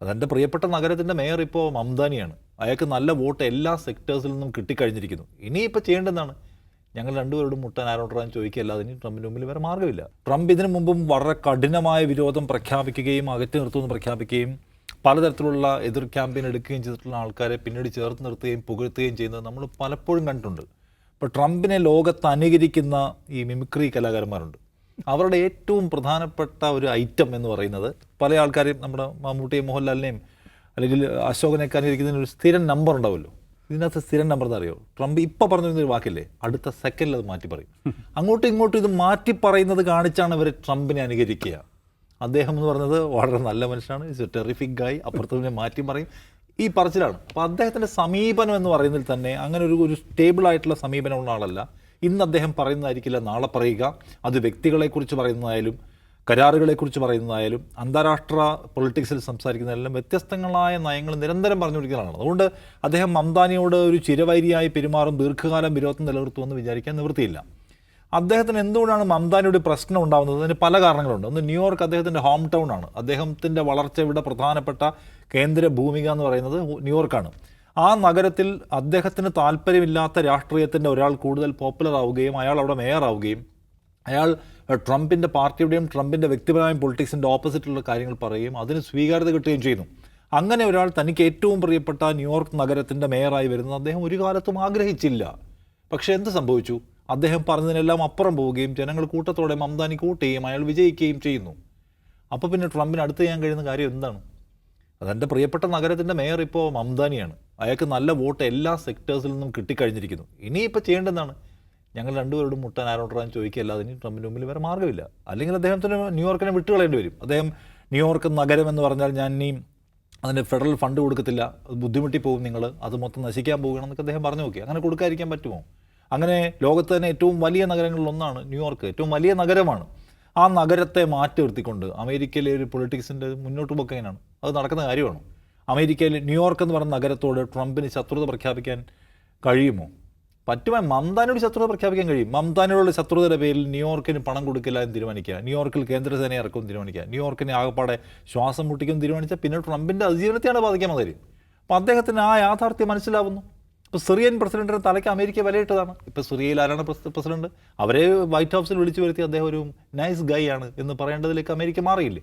അതെൻ്റെ പ്രിയപ്പെട്ട നഗരത്തിൻ്റെ മേയർ ഇപ്പോൾ മംദാനിയാണ്. അയാൾക്ക് നല്ല വോട്ട് എല്ലാ സെക്ടേഴ്സിൽ നിന്നും കിട്ടിക്കഴിഞ്ഞിരിക്കുന്നു. ഇനിയിപ്പോൾ ചെയ്യേണ്ടതാണ്, ഞങ്ങൾ രണ്ടുപേരോടും മുട്ടാൻ ആരോടാന്ന് ചോദിക്കുകയല്ലാതെ ഇനി ട്രംപിൻ്റെ മുമ്പിൽ വേറെ മാർഗ്ഗമില്ല. ട്രംപ് ഇതിനു മുമ്പും വളരെ കഠിനമായ വിരോധം പ്രഖ്യാപിക്കുകയും അകറ്റി നിർത്തുമെന്ന് പ്രഖ്യാപിക്കുകയും പലതരത്തിലുള്ള എതിർ ക്യാമ്പയിൻ എടുക്കുകയും ചെയ്തിട്ടുള്ള ആൾക്കാരെ പിന്നീട് ചേർത്ത് നിർത്തുകയും പുകഴ്ത്തുകയും ചെയ്യുന്നത് നമ്മൾ പലപ്പോഴും കണ്ടിട്ടുണ്ട്. ഇപ്പോൾ ട്രംപിനെ ലോകത്ത് അനുകരിക്കുന്ന ഈ മിമിക്രി കലാകാരന്മാരുണ്ട്. അവരുടെ ഏറ്റവും പ്രധാനപ്പെട്ട ഒരു ഐറ്റം എന്ന് പറയുന്നത്, പല ആൾക്കാരെയും നമ്മുടെ മമ്മൂട്ടിയും മോഹൻലാലിനെയും അല്ലെങ്കിൽ അശോകനെയൊക്കെ അനുകരിക്കുന്നതിന് ഒരു സ്ഥിരം നമ്പർ ഉണ്ടാവുമല്ലോ. ഇതിനകത്ത് സ്ഥിരം നമ്പർ എന്ന് അറിയോ? ട്രംപ് ഇപ്പോൾ പറഞ്ഞൊരു വാക്കില്ലേ, അടുത്ത സെക്കൻഡിൽ അത് മാറ്റി പറയും. അങ്ങോട്ടും ഇങ്ങോട്ടും ഇത് മാറ്റി പറയുന്നത് കാണിച്ചാണ് ഇവർ ട്രംപിനെ അനുകരിക്കുക. അദ്ദേഹം എന്ന് പറയുന്നത് വളരെ നല്ല മനുഷ്യനാണ്, ഇറ്റ്സ് എ ടെറിഫിക് ഗായ്, അപ്പുറത്തുനിന്ന് മാറ്റി പറയും, ഈ പറച്ചിലാണ്. അപ്പോൾ അദ്ദേഹത്തിൻ്റെ സമീപനം എന്ന് പറയുന്നതിൽ തന്നെ അങ്ങനെ ഒരു സ്റ്റേബിളായിട്ടുള്ള സമീപനമുള്ള ആളല്ല. ഇന്ന് അദ്ദേഹം പറയുന്നതായിരിക്കില്ല നാളെ പറയുക. അത് വ്യക്തികളെക്കുറിച്ച് പറയുന്നതായാലും കരാറുകളെക്കുറിച്ച് പറയുന്നതായാലും അന്താരാഷ്ട്ര പൊളിറ്റിക്സിൽ സംസാരിക്കുന്നതെല്ലാം വ്യത്യസ്തങ്ങളായ നയങ്ങൾ നിരന്തരം പറഞ്ഞുകൊടുക്കുന്നതാണ്. അതുകൊണ്ട് അദ്ദേഹം മംദാനിയോട് ഒരു ചിരവൈരിയായി പെരുമാറും, ദീർഘകാലം വിരോധം നിലനിർത്തുമെന്ന് വിചാരിക്കാൻ നിവൃത്തിയില്ല. അദ്ദേഹത്തിന് എന്തുകൊണ്ടാണ് മംദാനിയുടെ പ്രശ്നം ഉണ്ടാകുന്നത്? അതിന് പല കാരണങ്ങളുണ്ട്. ഒന്ന്, ന്യൂയോർക്ക് അദ്ദേഹത്തിൻ്റെ ഹോം ടൗൺ ആണ്. അദ്ദേഹത്തിൻ്റെ വളർച്ചയുടെ പ്രധാനപ്പെട്ട കേന്ദ്ര ഭൂമിക എന്ന് പറയുന്നത് ന്യൂയോർക്കാണ്. ആ നഗരത്തിൽ അദ്ദേഹത്തിന് താല്പര്യമില്ലാത്ത രാഷ്ട്രീയത്തിൻ്റെ ഒരാൾ കൂടുതൽ പോപ്പുലർ ആവുകയും അയാൾ അവിടെ മേയർ ആവുകയും അയാൾ ട്രംപിൻ്റെ പാർട്ടിയുടെയും ട്രംപിൻ്റെ വ്യക്തിപരമായ പൊളിറ്റിക്സിൻ്റെ ഓപ്പോസിറ്റുള്ള കാര്യങ്ങൾ പറയുകയും അതിന് സ്വീകാര്യത കിട്ടുകയും ചെയ്യുന്നു. അങ്ങനെ ഒരാൾ തനിക്ക് ഏറ്റവും പ്രിയപ്പെട്ട ന്യൂയോർക്ക് നഗരത്തിൻ്റെ മേയറായി വരുന്നത് അദ്ദേഹം ഒരു കാലത്തും ആഗ്രഹിച്ചില്ല. പക്ഷേ എന്ത് സംഭവിച്ചു? അദ്ദേഹം പറഞ്ഞതിനെല്ലാം അപ്പുറം പോവുകയും ജനങ്ങൾ കൂട്ടത്തോടെ മംദാനി കൂട്ടുകയും അയാൾ വിജയിക്കുകയും ചെയ്യുന്നു. അപ്പോൾ പിന്നെ ട്രംപിന് അടുത്ത് ചെയ്യാൻ കഴിയുന്ന കാര്യം എന്താണ്? അതെൻ്റെ പ്രിയപ്പെട്ട നഗരത്തിൻ്റെ മേയർ ഇപ്പോൾ മംദാനിയാണ്. അയാൾക്ക് നല്ല വോട്ട് എല്ലാ സെക്ടേഴ്സിൽ നിന്നും കിട്ടിക്കഴിഞ്ഞിരിക്കുന്നു. ഇനിയിപ്പോൾ ചെയ്യേണ്ടതാണ്, ഞങ്ങൾ രണ്ടുപേരോടും മുട്ടാൻ ആരോടാന്ന് ചോദിക്കുകയല്ലാതെ ഇനി ട്രംപിൻ്റെ മുമ്പിൽ വേറെ മാർഗ്ഗമില്ല. അല്ലെങ്കിൽ അദ്ദേഹത്തിന് ന്യൂയോർക്കിനെ വിട്ടുകളയേണ്ടി വരും. അദ്ദേഹം ന്യൂയോർക്ക് നഗരം എന്ന് പറഞ്ഞാൽ ഞാൻ ഇനി അതിന് ഫെഡറൽ ഫണ്ട് കൊടുക്കത്തില്ല, അത് ബുദ്ധിമുട്ടി പോകും, നിങ്ങൾ അത് മൊത്തം നശിക്കാൻ പോവുകയാണെന്നൊക്കെ അദ്ദേഹം പറഞ്ഞു നോക്കി. അങ്ങനെ കൊടുക്കാതിരിക്കാൻ പറ്റുമോ? അങ്ങനെ ലോകത്ത് തന്നെ ഏറ്റവും വലിയ നഗരങ്ങളിലൊന്നാണ് ന്യൂയോർക്ക്, ഏറ്റവും വലിയ നഗരമാണ്. ആ നഗരത്തെ മാറ്റി നിർത്തിക്കൊണ്ട് അമേരിക്കയിലെ ഒരു പൊളിറ്റിക്സിൻ്റെ മുന്നോട്ട് പോക്ക് എങ്ങനെയാണ്? അത് നടക്കുന്ന കാര്യമാണോ? അമേരിക്കയിൽ ന്യൂയോർക്ക് എന്ന് പറയുന്ന നഗരത്തോട് ട്രംപിന് ശത്രുത പ്രഖ്യാപിക്കാൻ കഴിയുമോ? പറ്റുമോ? മംദാനിയോട് ശത്രുത പ്രഖ്യാപിക്കാൻ കഴിയും. മംദാനിയോടുള്ള ശത്രുതയുടെ പേരിൽ ന്യൂയോർക്കിന് പണം കൊടുക്കില്ല എന്ന് തീരുമാനിക്കുക, ന്യൂയോർക്കിൽ കേന്ദ്രസേന ഇറക്കും തീരുമാനിക്കുക, ന്യൂയോർക്കിനെ ആകപ്പാടെ ശ്വാസം മുട്ടിക്കും തീരുമാനിച്ചാൽ പിന്നെ ട്രംപിൻ്റെ അതിജീവനത്തെയാണ് ബാധിക്കാൻ മതി. അപ്പോൾ അദ്ദേഹത്തിന് ആ യാഥാർത്ഥ്യം മനസ്സിലാവുന്നു. ഇപ്പോൾ സിറിയൻ പ്രസിഡന്റിന് തലയ്ക്ക് അമേരിക്ക വിലയിട്ടതാണ്. ഇപ്പോൾ സിറിയയിൽ ആരാണ് പ്രസിഡന്റ്? അവരെ വൈറ്റ് ഹൗസിൽ വിളിച്ചു വരുത്തി അദ്ദേഹം ഒരു നൈസ് ഗൈ ആണ് എന്ന് പറയേണ്ടതിലേക്ക് അമേരിക്ക മാറിയില്ലേ?